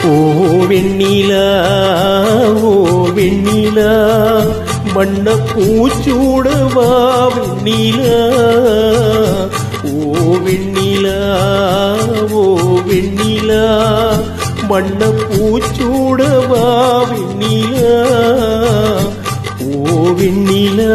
ஓ வெண்ணிலா ஓ வெண்ணிலா வண்ண பூச்சூடவா வெண்ணிலா ஓ வெண்ணிலா ஓ வெண்ணிலா வண்ண பூச்சூடவா வெண்ணிலா ஓ வெண்ணிலா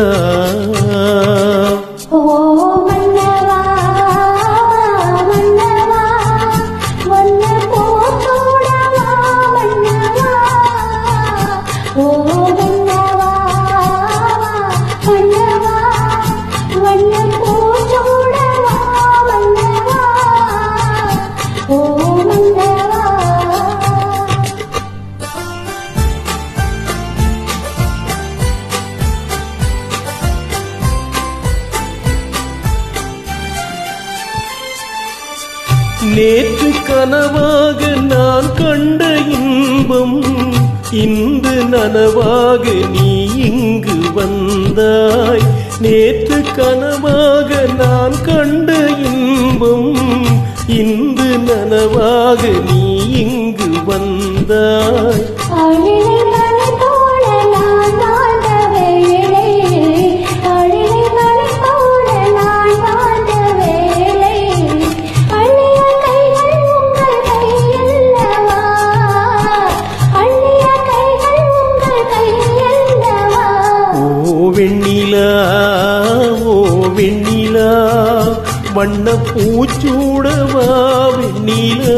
நேற்று கனவாக நான் கண்ட இன்பம் இன்று நனவாக நீ இங்கு வந்தாய். நேற்று கனவாக நான் கண்ட இன்பம் இன்று நனவாக நீ இங்கு வந்தாய். வெண்ணிலா ஓ வெண்ணிலா வண்ண பூச்சூடவா வெண்ணிலா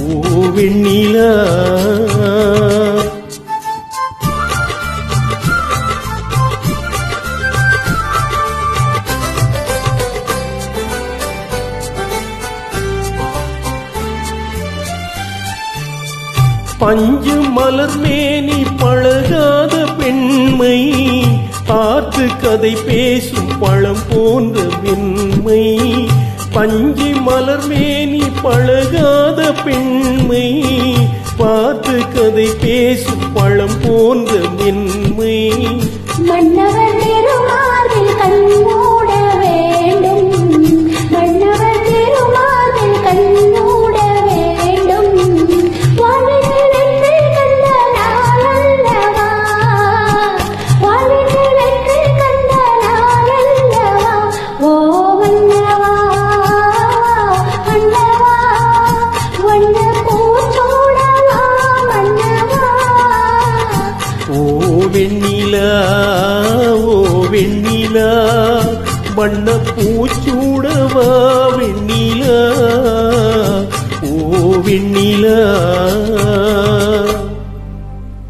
ஓ வெண்ணிலா பஞ்சு மலர் மேனி பழகாத பெண்மை பார்த்து கதை பேசும் பழம் போன்ற வெண்மை. பஞ்சு மலர் மேனி பழகாத பெண்மை பார்த்து கதை பேசும் பழம் போன்ற வெண்மை. மன்னவர் திருமார்பில் கண்ணோட வேண்டும், மன்னவர் திருமார்பில் கண்ணோட வேண்டும். வெண்ணிலா ஓ வெண்ணிலா வண்ண பூச்சூடவா வெண்ணிலா ஓ வெண்ணிலா